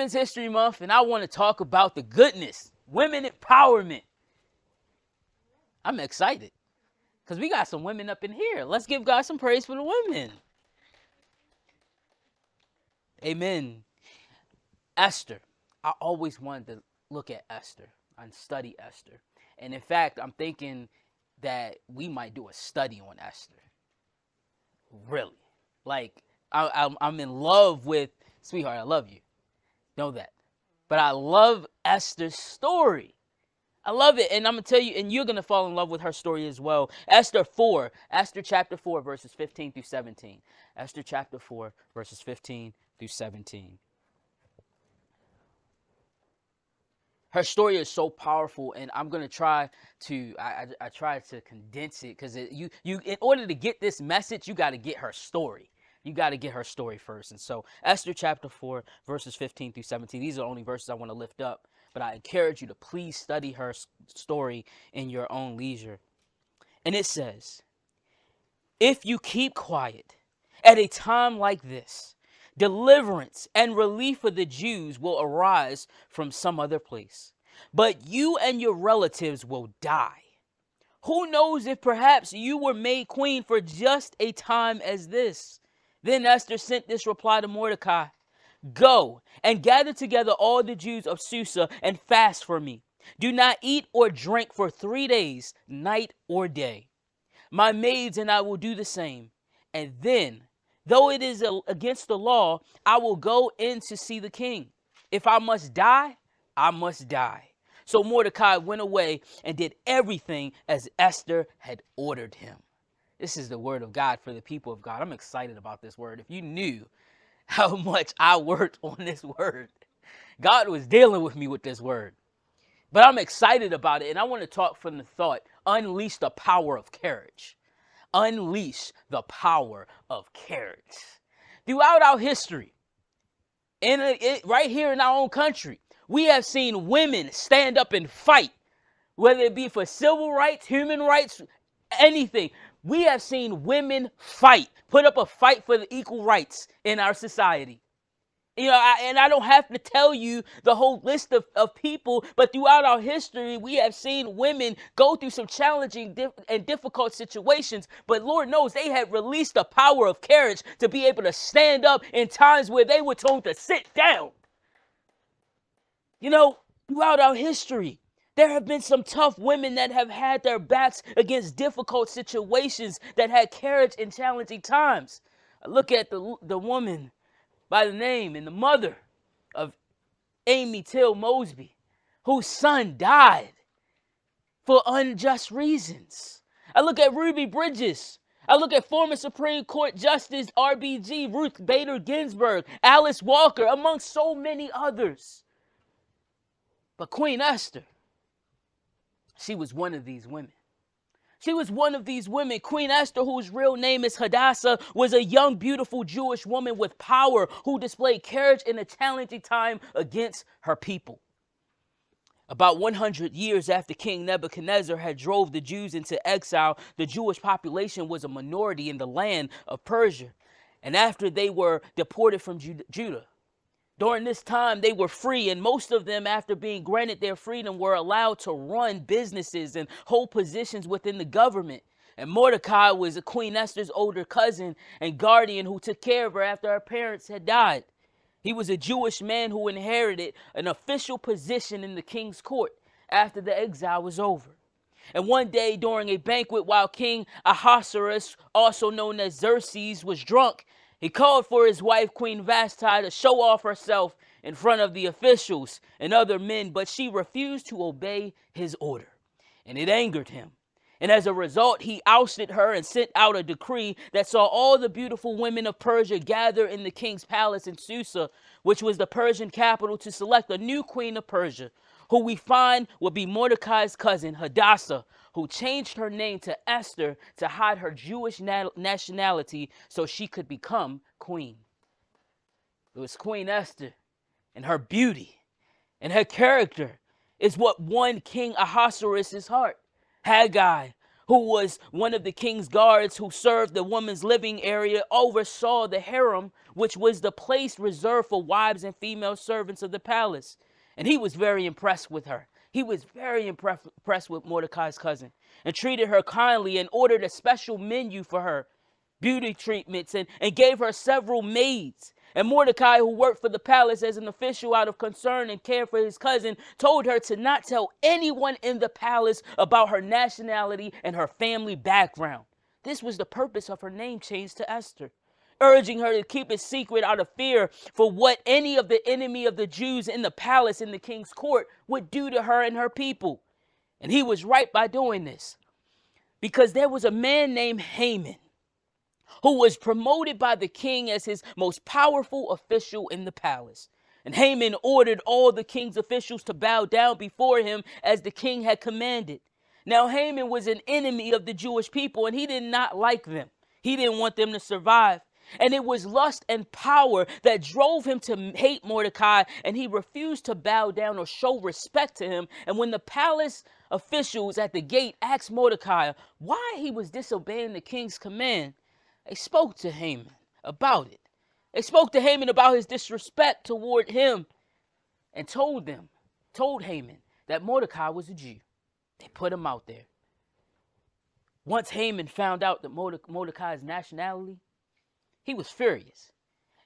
Women's History Month, and I want to talk about the goodness, women empowerment. I'm excited because we got some women up in here. Let's give God some praise for the women. Amen. Esther. I always wanted to look at Esther and study Esther. And in fact, I'm thinking that we might do a study on Esther. Really. Like, I'm in love with, sweetheart, I love you. Know that. But I love Esther's story. I love it. And I'm going to tell you, and you're going to fall in love with her story as well. Esther chapter 4, verses 15 through 17. Esther chapter 4, verses 15 through 17. Her story is so powerful, and I'm gonna try to I try to condense it because you in order to get this message, you got to get her story. You got to get her story first. And so Esther chapter 4, verses 15 through 17. These are the only verses I want to lift up, but I encourage you to please study her story in your own leisure. And it says, "If you keep quiet at a time like this, deliverance and relief for the Jews will arise from some other place, but you and your relatives will die. Who knows if perhaps you were made queen for just a time as this?" Then Esther sent this reply to Mordecai: "Go and gather together all the Jews of Susa and fast for me. Do not eat or drink for 3 days, night or day. My maids and I will do the same. And then, though it is against the law, I will go in to see the king. If I must die, I must die." So Mordecai went away and did everything as Esther had ordered him. This is the word of God for the people of God. I'm excited about this word. If you knew how much I worked on this word, God was dealing with me with this word. But I'm excited about it, and I want to talk from the thought, unleash the power of courage. Unleash the power of courage. Throughout our history, right here in our own country, we have seen women stand up and fight, whether it be for civil rights, human rights, anything. We have seen women fight, put up a fight for the equal rights in our society. You know, I don't have to tell you the whole list of people, but throughout our history, we have seen women go through some challenging and difficult situations. But Lord knows they have released the power of courage to be able to stand up in times where they were told to sit down. You know, throughout our history, there have been some tough women that have had their backs against difficult situations, that had courage in challenging times. I look at the woman by the name and the mother of Amy Till Mosby, whose son died for unjust reasons. I look at Ruby Bridges. I look at former Supreme Court Justice RBG, Ruth Bader Ginsburg, Alice Walker, amongst so many others. But Queen Esther, she was one of these women. She was one of these women. Queen Esther, whose real name is Hadassah, was a young, beautiful Jewish woman with power who displayed courage in a challenging time against her people. About 100 years after King Nebuchadnezzar had drove the Jews into exile, the Jewish population was a minority in the land of Persia. And after they were deported from Judah, during this time, they were free, and most of them, after being granted their freedom, were allowed to run businesses and hold positions within the government. And Mordecai was Queen Esther's older cousin and guardian who took care of her after her parents had died. He was a Jewish man who inherited an official position in the king's court after the exile was over. And one day during a banquet, while King Ahasuerus, also known as Xerxes, was drunk, he called for his wife, Queen Vashti, to show off herself in front of the officials and other men, but she refused to obey his order, and it angered him. And as a result, he ousted her and sent out a decree that saw all the beautiful women of Persia gather in the king's palace in Susa, which was the Persian capital, to select a new queen of Persia, who we find would be Mordecai's cousin, Hadassah, who changed her name to Esther to hide her Jewish nationality so she could become queen. It was Queen Esther, and her beauty and her character is what won King Ahasuerus' heart. Haggai, who was one of the king's guards who served the woman's living area, oversaw the harem, which was the place reserved for wives and female servants of the palace. And he was very impressed with her. He was very impressed with Mordecai's cousin and treated her kindly and ordered a special menu for her, beauty treatments, and gave her several maids. And Mordecai, who worked for the palace as an official out of concern and care for his cousin, told her to not tell anyone in the palace about her nationality and her family background. This was the purpose of her name change to Esther, urging her to keep it secret out of fear for what any of the enemy of the Jews in the palace in the king's court would do to her and her people. And he was right by doing this, because there was a man named Haman who was promoted by the king as his most powerful official in the palace. And Haman ordered all the king's officials to bow down before him as the king had commanded. Now Haman was an enemy of the Jewish people, and he did not like them. He didn't want them to survive. And it was lust and power that drove him to hate Mordecai, and he refused to bow down or show respect to him. And when the palace officials at the gate asked Mordecai why he was disobeying the king's command, they spoke to Haman about it. They spoke to Haman about his disrespect toward him and told Haman that Mordecai was a Jew. They put him out there. Once Haman found out that Mordecai's nationality, he was furious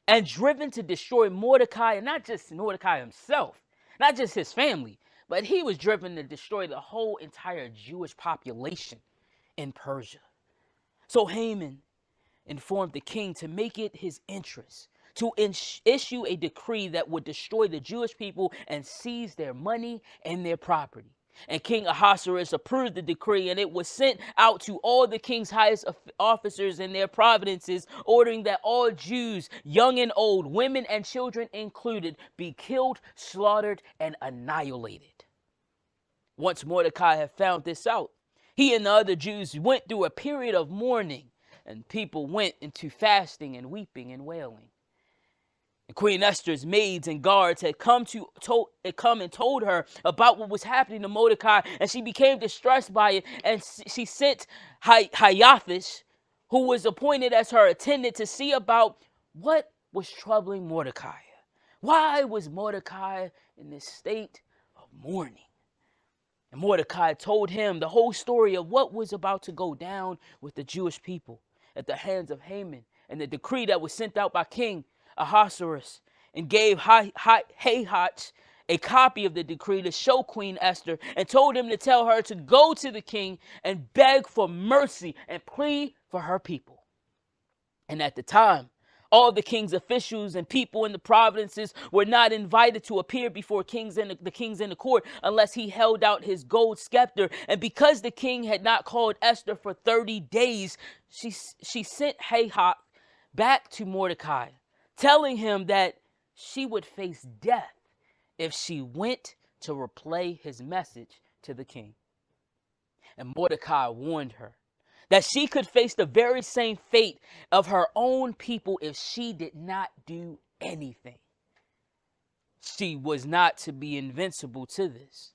and driven to destroy Mordecai, and not just Mordecai himself, not just his family, but he was driven to destroy the whole entire Jewish population in Persia. So Haman informed the king to make it his interest to issue a decree that would destroy the Jewish people and seize their money and their property. And King Ahasuerus approved the decree, and it was sent out to all the king's highest officers in their provinces, ordering that all Jews, young and old, women and children included, be killed, slaughtered, and annihilated. Once Mordecai had found this out, he and the other Jews went through a period of mourning, and people went into fasting and weeping and wailing. And Queen Esther's maids and guards had come and told her about what was happening to Mordecai, and she became distressed by it, and she sent Hyathis, who was appointed as her attendant, to see about what was troubling Mordecai. Why was Mordecai in this state of mourning? And Mordecai told him the whole story of what was about to go down with the Jewish people at the hands of Haman, and the decree that was sent out by King Ahasuerus, and gave Hyathis a copy of the decree to show Queen Esther, and told him to tell her to go to the king and beg for mercy and plead for her people. And at the time, all the king's officials and people in the provinces were not invited to appear before the kings in the court unless he held out his gold scepter. And because the king had not called Esther for 30 days, she sent Hyathis back to Mordecai, telling him that she would face death if she went to relay his message to the king. And Mordecai warned her that she could face the very same fate of her own people if she did not do anything. She was not to be invincible to this.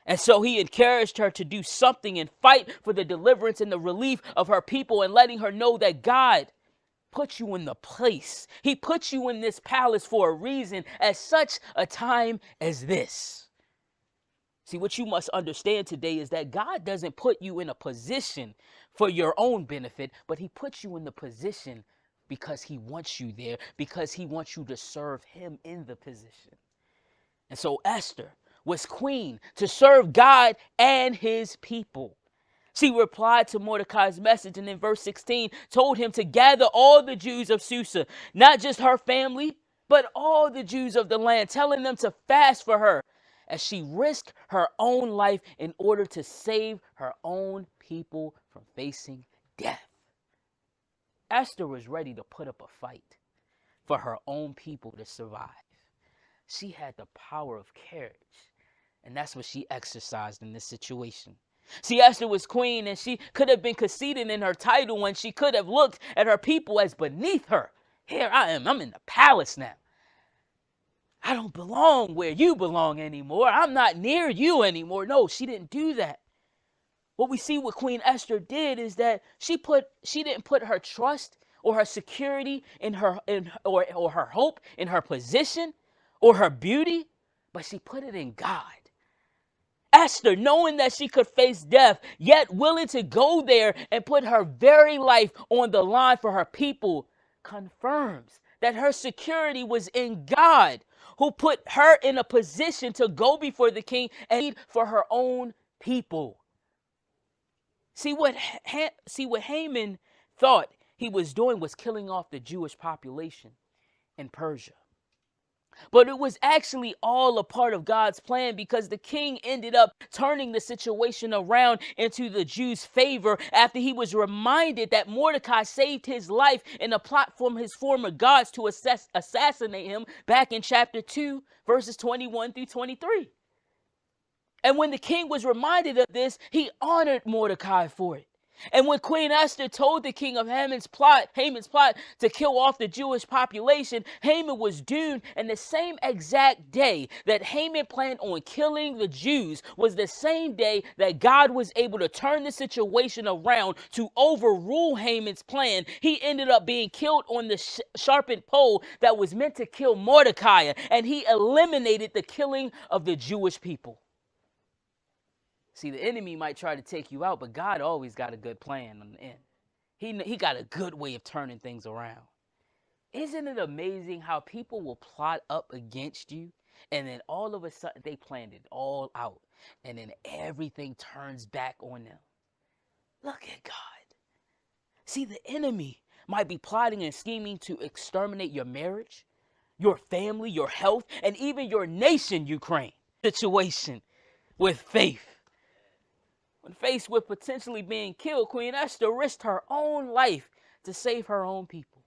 And so he encouraged her to do something and fight for the deliverance and the relief of her people, and letting her know that God put you in the place. He put you in this palace for a reason, at such a time as this. See, what you must understand today is that God doesn't put you in a position for your own benefit, but he puts you in the position because he wants you there, because he wants you to serve him in the position. And so Esther was queen to serve God and his people. She replied to Mordecai's message, and in verse 16 told him to gather all the Jews of Susa, not just her family, but all the Jews of the land, telling them to fast for her, as she risked her own life in order to save her own people from facing death. Esther was ready to put up a fight for her own people to survive. She had the power of courage, and that's what she exercised in this situation. See, Esther was queen, and she could have been conceited in her title, and she could have looked at her people as beneath her. Here I am, I'm in the palace now. I don't belong where you belong anymore. I'm not near you anymore. No, she didn't do that. What we see what Queen Esther did is that she didn't put her trust or her security or her hope in her position or her beauty, but she put it in God. Esther, knowing that she could face death, yet willing to go there and put her very life on the line for her people, confirms that her security was in God, who put her in a position to go before the king and lead for her own people. See what Haman thought he was doing was killing off the Jewish population in Persia. But it was actually all a part of God's plan, because the king ended up turning the situation around into the Jews' favor after he was reminded that Mordecai saved his life in a plot from his former gods to assassinate him back in chapter 2, verses 21 through 23. And when the king was reminded of this, he honored Mordecai for it. And when Queen Esther told the king of Haman's plot to kill off the Jewish population, Haman was doomed. And the same exact day that Haman planned on killing the Jews was the same day that God was able to turn the situation around to overrule Haman's plan. He ended up being killed on the sharpened pole that was meant to kill Mordecai, and he eliminated the killing of the Jewish people. See, the enemy might try to take you out, but God always got a good plan on the end. He got a good way of turning things around. Isn't it amazing how people will plot up against you, and then all of a sudden they planned it all out, and then everything turns back on them? Look at God. See, the enemy might be plotting and scheming to exterminate your marriage, your family, your health, and even your nation, Ukraine situation with faith. When faced with potentially being killed, Queen Esther risked her own life to save her own people.